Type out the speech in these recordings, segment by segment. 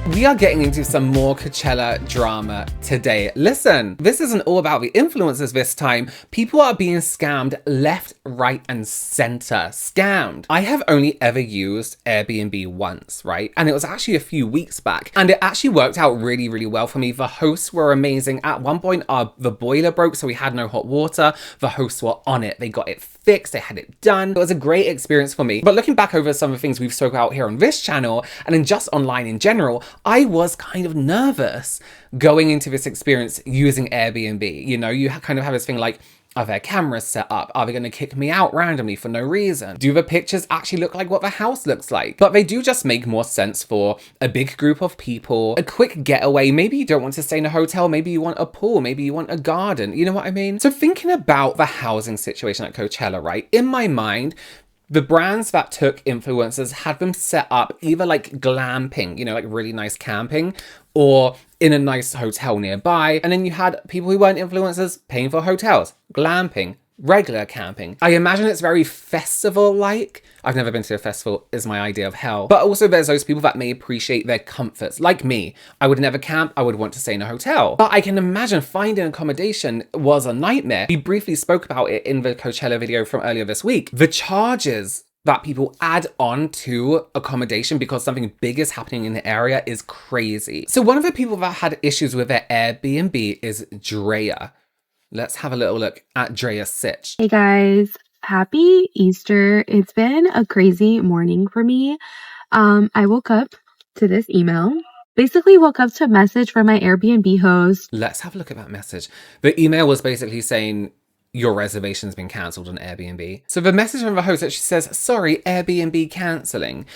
We are getting into some more Coachella drama today. Listen, this isn't all about the influencers this time. People are being scammed left, right, and center. Scammed. I have only ever used Airbnb once, right? And it was actually a few weeks back. And it actually worked out really, really well for me. The hosts were amazing. At one point, the boiler broke, so we had no hot water. The hosts were on it. They got it fixed. They had it done. It was a great experience for me. But looking back over some of the things we've spoken about here on this channel and in just online in general, I was kind of nervous going into this experience using Airbnb. You know, you kind of have this thing like, are there cameras set up? Are they going to kick me out randomly for no reason? Do the pictures actually look like what the house looks like? But they do just make more sense for a big group of people, a quick getaway. Maybe you don't want to stay in a hotel. Maybe you want a pool. Maybe you want a garden. You know what I mean? So thinking about the housing situation at Coachella, right? In my mind, the brands that took influencers had them set up either like glamping, you know, like really nice camping, or in a nice hotel nearby. And then you had people who weren't influencers paying for hotels, glamping, regular camping. I imagine it's very festival-like. I've never been to a festival, is my idea of hell. But also there's those people that may appreciate their comforts. Like me, I would never camp, I would want to stay in a hotel. But I can imagine finding accommodation was a nightmare. We briefly spoke about it in the Coachella video from earlier this week. The charges that people add on to accommodation because something big is happening in the area is crazy. So one of the people that had issues with their Airbnb is Drea. Let's have a little look at Drea's sitch. Hey guys, happy Easter. It's been a crazy morning for me. I woke up to this email. Basically woke up to a message from my Airbnb host. Let's have a look at that message. The email was basically saying, your reservation's been cancelled on Airbnb. So the message from the host actually says, sorry, Airbnb cancelling.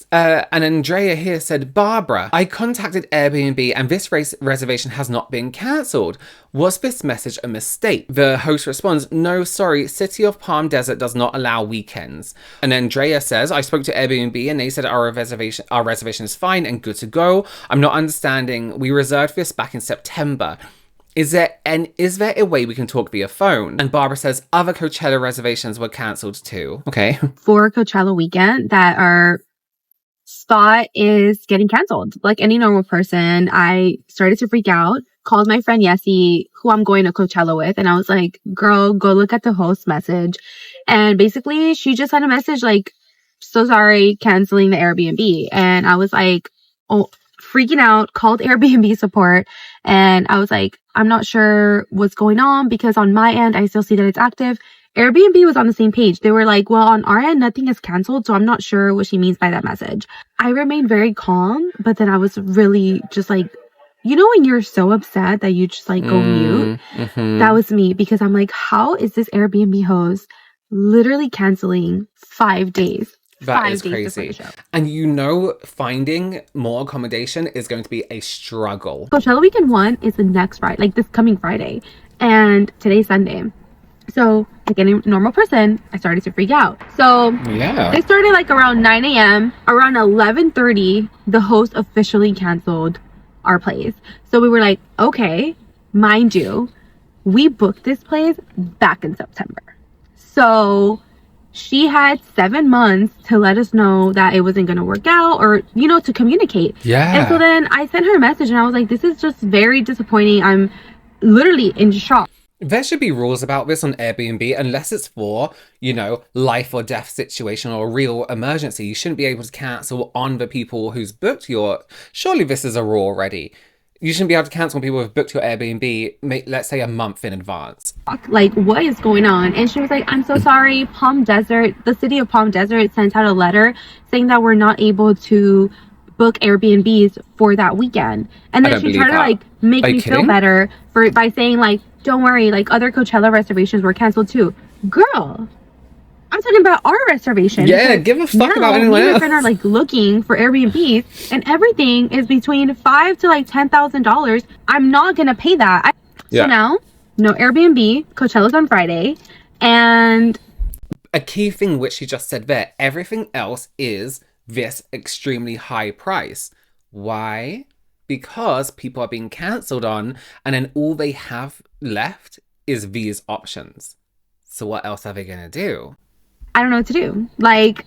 And Andrea here said, Barbara, I contacted Airbnb and this reservation has not been cancelled. Was this message a mistake? The host responds, no, sorry, City of Palm Desert does not allow weekends. And Andrea says, I spoke to Airbnb and they said our reservation is fine and good to go. I'm not understanding. We reserved this back in September. Is there a way we can talk via phone? And Barbara says other Coachella reservations were cancelled too. Okay. For Coachella weekend that our spot is getting canceled. Like any normal person, I started to freak out, called my friend Yessie, who I'm going to Coachella with. And I was like, girl, go look at the host message. And basically she just sent a message like, so sorry, canceling the Airbnb. And I was like, oh, freaking out, called Airbnb support. And I was like, I'm not sure what's going on because on my end, I still see that it's active. Airbnb was on the same page. They were like, well, on our end, nothing is canceled. So I'm not sure what she means by that message. I remained very calm, but then I was really just like, you know, when you're so upset that you just like go mute? Mm-hmm. That was me because I'm like, how is this Airbnb host literally canceling 5 days? That is crazy. And you know, finding more accommodation is going to be a struggle. Coachella Weekend 1 is the next Friday, like this coming Friday. And today's Sunday. So, like any normal person, I started to freak out. So, yeah, they started like around 9 a.m. Around 11:30, the host officially canceled our place. So, we were like, okay, mind you, we booked this place back in September. So, she had 7 months to let us know that it wasn't going to work out or, you know, to communicate. Yeah. And so then I sent her a message and I was like, this is just very disappointing. I'm literally in shock. There should be rules about this on Airbnb unless it's for, you know, life or death situation or a real emergency. You shouldn't be able to cancel on the people who's booked your... Surely this is a rule already. You shouldn't be able to cancel on people who've booked your Airbnb, let's say a month in advance. Like, what is going on? And she was like, I'm so sorry. Palm Desert, the city of Palm Desert sent out a letter saying that we're not able to book Airbnbs for that weekend. And then she tried to like make me feel better by saying like, don't worry, like other Coachella reservations were canceled too. Girl, I'm talking about our reservation. Yeah, give a fuck about anyone else. Me and my friend are like looking for Airbnbs and everything is between $5,000 to like $10,000. I'm not gonna pay that. So now, no Airbnb, Coachella's on Friday. And a key thing which she just said there, everything else is this extremely high price. Why? Because people are being cancelled on and then all they have left is these options. So what else are they gonna do? I don't know what to do. Like,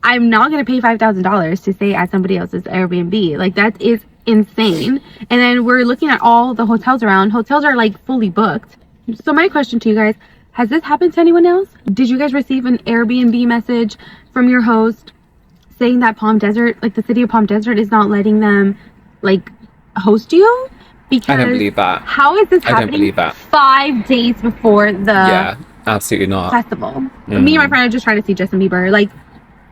I'm not going to pay $5,000 to stay at somebody else's Airbnb. Like, that is insane. And then we're looking at all the hotels around. Hotels are like fully booked. So my question to you guys, has this happened to anyone else? Did you guys receive an Airbnb message from your host saying that Palm Desert, like the city of Palm Desert, is not letting them like host you? Because I don't believe that. How is this I don't happening believe that. 5 days before the Yeah, absolutely not. festival? Me and my friend are just trying to see Justin Bieber. Like,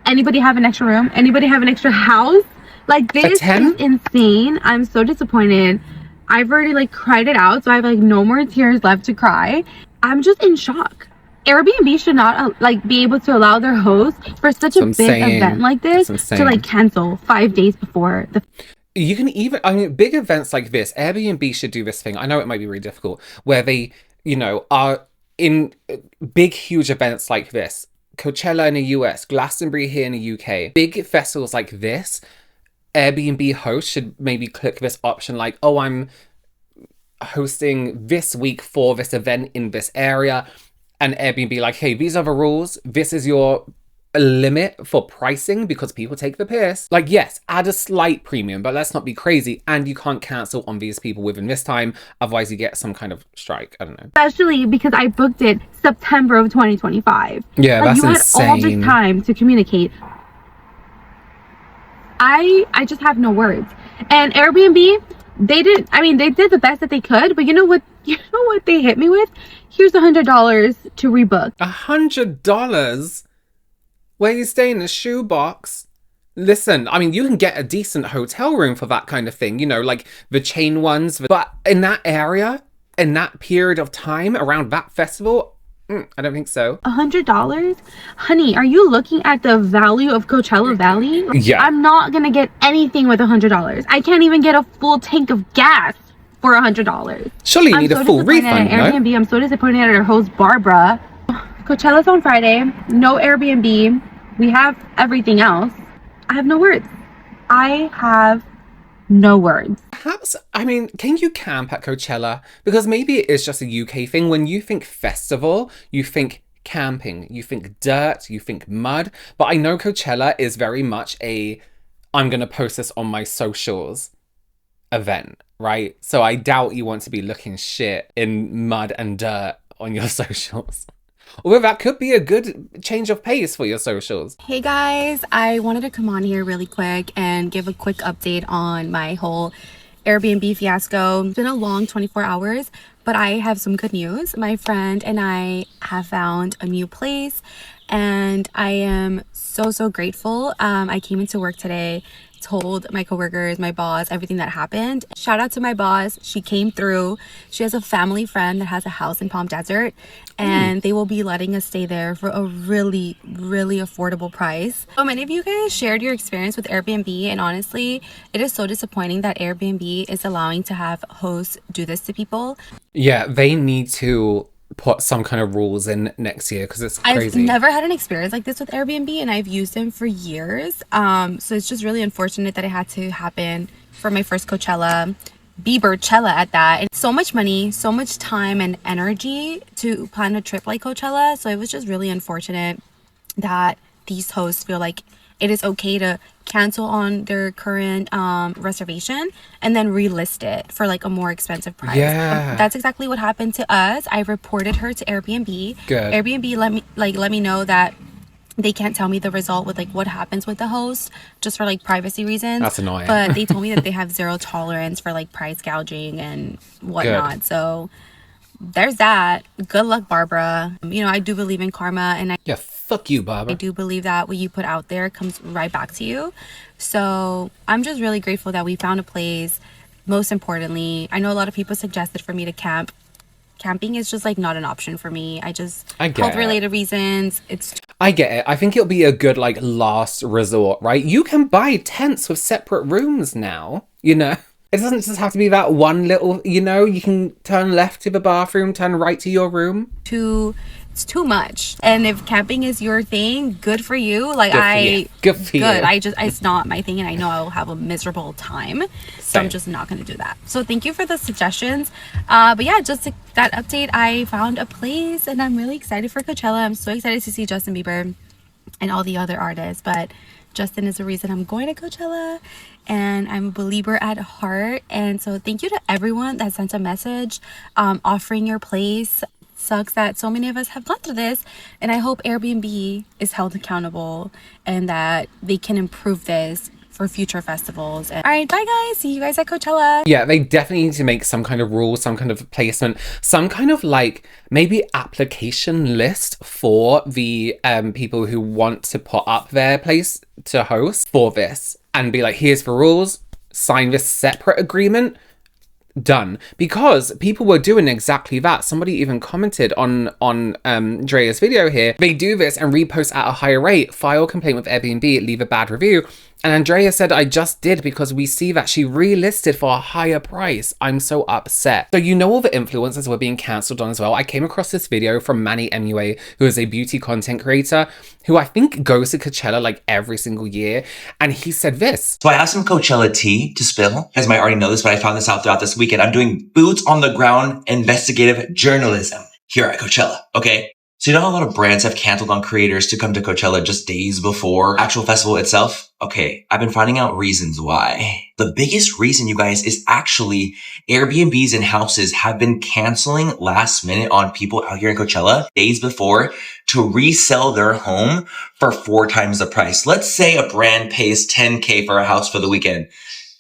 anybody have an extra room? Anybody have an extra house? Like, this is insane. I'm so disappointed. I've already like cried it out, so I have like no more tears left to cry. I'm just in shock. Airbnb should not like be able to allow their host for such a big event like this to like cancel 5 days before the. You can even, I mean, big events like this, Airbnb should do this thing. I know it might be really difficult, where they, you know, are in big, huge events like this. Coachella in the US, Glastonbury here in the UK. Big festivals like this, Airbnb hosts should maybe click this option like, oh, I'm hosting this week for this event in this area. And Airbnb like, hey, these are the rules. This is your limit for pricing because people take the piss. Like, yes, add a slight premium, but let's not be crazy. And you can't cancel on these people within this time. Otherwise, you get some kind of strike. I don't know. Especially because I booked it September of 2025. Yeah, like, that's insane. You had all this time to communicate. I just have no words. And Airbnb, they did the best that they could, but you know what they hit me with? Here's $100 to rebook. $100? Where you stay in a shoebox? Listen, I mean, you can get a decent hotel room for that kind of thing, you know, like the chain ones. But in that area, in that period of time, around that festival, I don't think so. $100? Honey, are you looking at the value of Coachella Valley? Yeah. I'm not going to get anything with $100. I can't even get a full tank of gas for $100. Surely you need a full refund, no? Airbnb. I'm so disappointed at our host, Barbara. Coachella's on Friday. No Airbnb. We have everything else. I have no words. I have no words. Perhaps, I mean, can you camp at Coachella? Because maybe it is just a UK thing. When you think festival, you think camping, you think dirt, you think mud. But I know Coachella is very much I'm going to post this on my socials event, right? So I doubt you want to be looking shit in mud and dirt on your socials. Although that could be a good change of pace for your socials. Hey guys, I wanted to come on here really quick and give a quick update on my whole Airbnb fiasco. It's been a long 24 hours, but I have some good news. My friend and I have found a new place and I am so grateful. I came into work today, told my coworkers, my boss, everything that happened. Shout out to my boss. She came through. She has a family friend that has a house in Palm Desert and they will be letting us stay there for a really affordable price. So many of you guys shared your experience with Airbnb, and honestly, it is so disappointing that Airbnb is allowing to have hosts do this to people. Yeah, they need to put some kind of rules in next year because it's crazy. I've never had an experience like this with Airbnb and I've used them for years. So it's just really unfortunate that it had to happen for my first Coachella, Bieberchella at that. And so much money, so much time and energy to plan a trip like Coachella. So it was just really unfortunate that these hosts feel like it is okay to cancel on their current reservation and then relist it for like a more expensive price. Yeah. That's exactly what happened to us. I reported her to Airbnb. Good. Airbnb let me know that they can't tell me the result with like what happens with the host just for like privacy reasons. That's annoying. But they told me that they have zero tolerance for like price gouging and whatnot. Good. So there's that. Good luck, Barbara. You know, I do believe in karma, and Yeah, fuck you, Barbara. I do believe that what you put out there comes right back to you. So I'm just really grateful that we found a place. Most importantly, I know a lot of people suggested for me to camp. Camping is just like not an option for me. I get health related reasons. I get it. I think it'll be a good like last resort, right? You can buy tents with separate rooms now, you know? It doesn't just have to be that one little, you know, you can turn left to the bathroom, turn right to your room. It's too much. And if camping is your thing, good for you. Like good for you. It's not my thing, and I know I'll have a miserable time. So I'm just not going to do that. So thank you for the suggestions. But yeah, just that update, I found a place and I'm really excited for Coachella. I'm so excited to see Justin Bieber and all the other artists. But Justin is the reason I'm going to Coachella, and I'm a believer at heart. And so thank you to everyone that sent a message offering your place. Sucks that so many of us have gone through this, and I hope Airbnb is held accountable and that they can improve this for future festivals. All right, bye guys, see you guys at Coachella. Yeah, they definitely need to make some kind of rule, some kind of placement, some kind of like maybe application list for the people who want to put up their place to host for this, and be like, here's the rules, sign this separate agreement, done. Because people were doing exactly that. Somebody even commented on Drea's video here. They do this and repost at a higher rate, file complaint with Airbnb, leave a bad review. And Andrea said, I just did because we see that she relisted for a higher price. I'm so upset. So you know all the influencers were being cancelled on as well. I came across this video from Manny MUA, who is a beauty content creator, who I think goes to Coachella like every single year. And he said this. So I have some Coachella tea to spill. You guys might already know this, but I found this out throughout this weekend. I'm doing boots on the ground investigative journalism here at Coachella, okay? So you know how a lot of brands have canceled on creators to come to Coachella just days before actual festival itself? Okay, I've been finding out reasons why. The biggest reason, you guys, is actually Airbnbs and houses have been canceling last minute on people out here in Coachella days before to resell their home for 4 times the price. Let's say a brand pays $10K for a house for the weekend.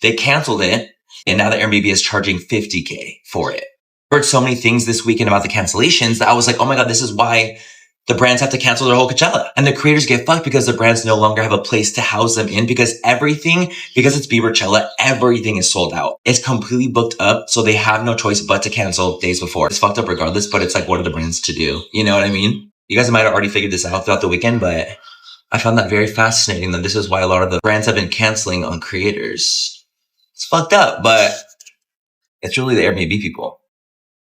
They canceled it, and now the Airbnb is charging $50K for it. Heard so many things this weekend about the cancellations that I was like, oh my God, this is why the brands have to cancel their whole Coachella. And the creators get fucked because the brands no longer have a place to house them in because it's Bieberchella, everything is sold out. It's completely booked up, so they have no choice but to cancel days before. It's fucked up regardless, but it's like, what are the brands to do? You know what I mean? You guys might have already figured this out throughout the weekend, but I found that very fascinating that this is why a lot of the brands have been canceling on creators. It's fucked up, but it's really the Airbnb people.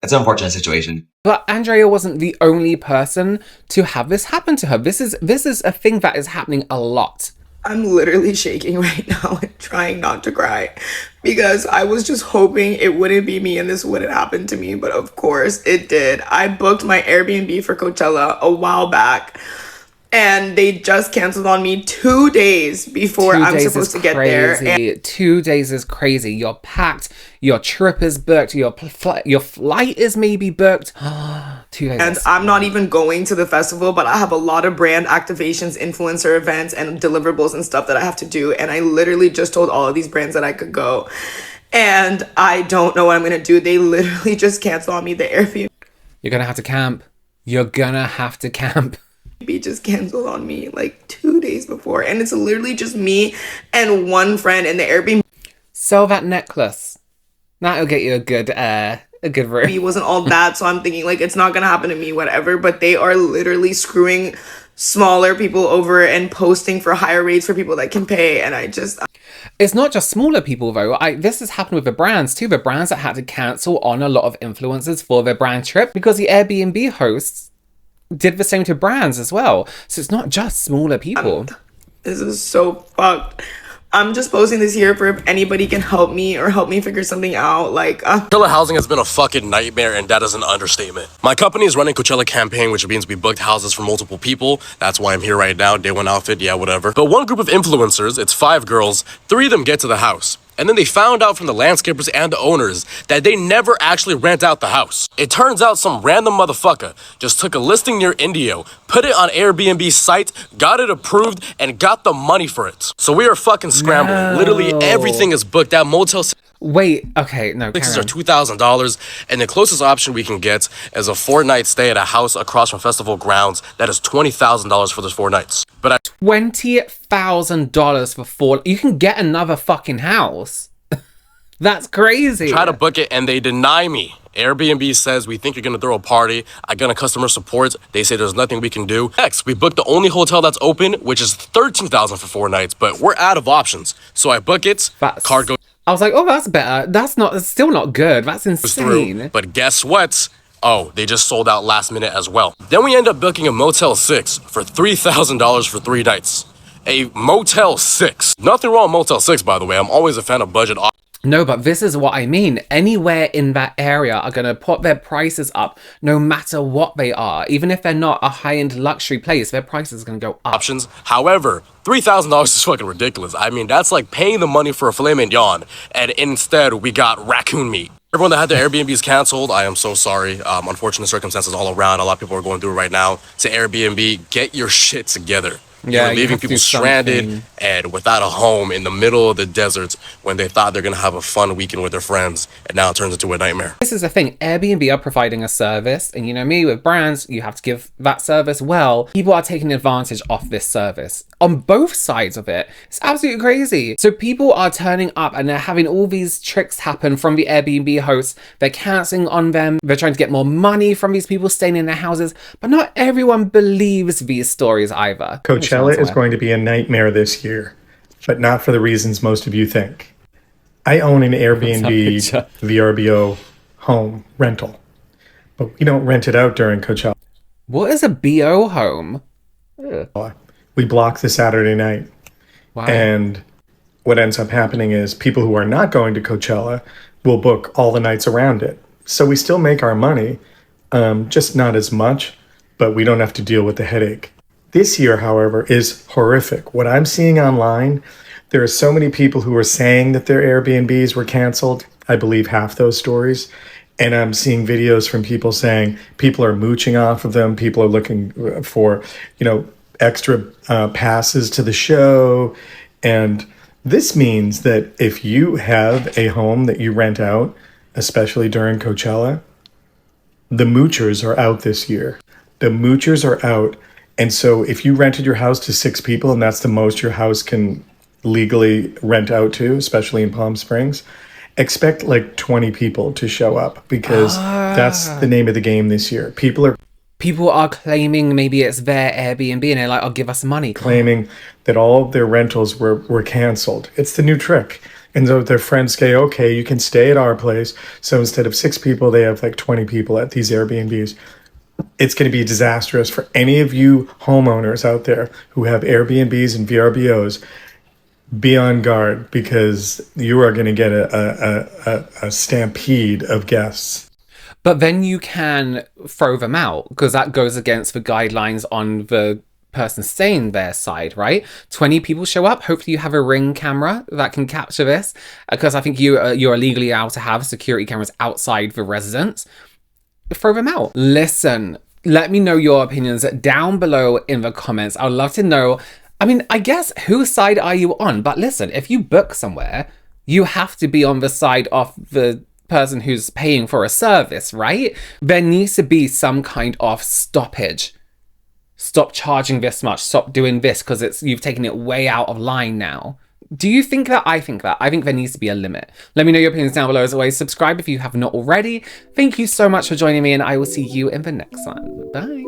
It's an unfortunate situation. But Andrea wasn't the only person to have this happen to her. This is a thing that is happening a lot. I'm literally shaking right now and trying not to cry because I was just hoping it wouldn't be me and this wouldn't happen to me. But of course it did. I booked my Airbnb for Coachella a while back, and they just canceled on me 2 days before I'm supposed to get there. And 2 days is crazy. You're packed. Your trip is booked. Your flight is maybe booked. 2 days. And I'm not even going to the festival, but I have a lot of brand activations, influencer events, and deliverables and stuff that I have to do. And I literally just told all of these brands that I could go. And I don't know what I'm going to do. They literally just canceled on me the Airbnb. You're going to have to camp. You're going to have to camp. Just canceled on me like 2 days before, and it's literally just me and one friend in the Airbnb. Sell that necklace. That'll get you a good room. It wasn't all that, so I'm thinking like it's not gonna happen to me, whatever. But they are literally screwing smaller people over and posting for higher rates for people that can pay, and it's not just smaller people though. This has happened with the brands too. The brands that had to cancel on a lot of influencers for their brand trip because the Airbnb hosts did the same to brands as well. So it's not just smaller people. This is so fucked. I'm just posting this here for if anybody can help me or help me figure something out. Coachella housing has been a fucking nightmare, and that is an understatement. My company is running Coachella campaign, which means we booked houses for multiple people. That's why I'm here right now. Day one outfit, yeah, whatever. But one group of influencers, it's 5 girls, 3 of them get to the house. And then they found out from the landscapers and the owners that they never actually rent out the house. It turns out some random motherfucker just took a listing near Indio, put it on Airbnb's site, got it approved, and got the money for it. So we are fucking scrambling. No. Literally everything is booked. That Motel 6 Wait, okay, no, are $2,000, and the closest option we can get is a 4-night stay at a house across from festival grounds. That is $20,000 for those 4 nights. But $20,000 for 4. You can get another fucking house. That's crazy. Try to book it and they deny me. Airbnb says, we think you're gonna throw a party. I got a customer support. They say there's nothing we can do. Next, we booked the only hotel that's open, which is $13,000 for 4 nights, but we're out of options. So I book it. Card goes. I was like, oh, that's better. That's still not good. That's insane. Through. But guess what? Oh, they just sold out last minute as well. Then we end up booking a Motel 6 for $3,000 for 3 nights. A Motel 6. Nothing wrong with Motel 6, by the way. I'm always a fan of budget. No, but this is what I mean. Anywhere in that area are going to put their prices up no matter what they are. Even if they're not a high-end luxury place, their prices are going to go up. Options. However, $3,000 is fucking ridiculous. I mean, that's like paying the money for a filet mignon, and instead we got raccoon meat. Everyone that had their Airbnbs canceled, I am so sorry. Unfortunate circumstances all around. A lot of people are going through it right now. To Airbnb, get your shit together. Yeah, You're you leaving have to people do stranded something. and without a home in the middle of the desert when they thought they're gonna have a fun weekend with their friends, and now it turns into a nightmare. This is the thing. Airbnb are providing a service, and you know me, with brands, you have to give that service well. People are taking advantage of this service on both sides of it. It's absolutely crazy. So people are turning up and they're having all these tricks happen from the Airbnb hosts. They're canceling on them. They're trying to get more money from these people staying in their houses. But not everyone believes these stories either. Coachella is going to be a nightmare this year, but not for the reasons most of you think. I own an Airbnb VRBO home rental, but we don't rent it out during Coachella. What is a BO home? We block the Saturday night. Wow. And what ends up happening is people who are not going to Coachella will book all the nights around it. So we still make our money, just not as much, but we don't have to deal with the headache. This year, however, is horrific. What I'm seeing online, there are so many people who are saying that their Airbnbs were canceled. I believe half those stories. And I'm seeing videos from people saying people are mooching off of them. People are looking for, extra passes to the show. And this means that if you have a home that you rent out, especially during Coachella, the moochers are out this year. The moochers are out. And so if you rented your house to 6 people and that's the most your house can legally rent out to, especially in Palm Springs, expect like 20 people to show up because that's the name of the game this year. People are claiming maybe it's their Airbnb and they're like, "Oh, give us money." Claiming that all of their rentals were canceled. It's the new trick. And so their friends say, okay, you can stay at our place. So instead of 6 people, they have like 20 people at these Airbnbs. It's going to be disastrous for any of you homeowners out there who have Airbnbs and VRBOs. Be on guard because you are going to get a stampede of guests. But then you can throw them out because that goes against the guidelines on the person staying their side, right? 20 people show up. Hopefully you have a Ring camera that can capture this because I think you're legally allowed to have security cameras outside the residence. Throw them out. Listen, let me know your opinions down below in the comments. I would love to know. I mean, I guess whose side are you on? But listen, if you book somewhere, you have to be on the side of the person who's paying for a service, right? There needs to be some kind of stoppage. Stop charging this much. Stop doing this because you've taken it way out of line now. Do you think that? I think that. I think there needs to be a limit. Let me know your opinions down below. As always, subscribe if you have not already. Thank you so much for joining me and I will see you in the next one. Bye.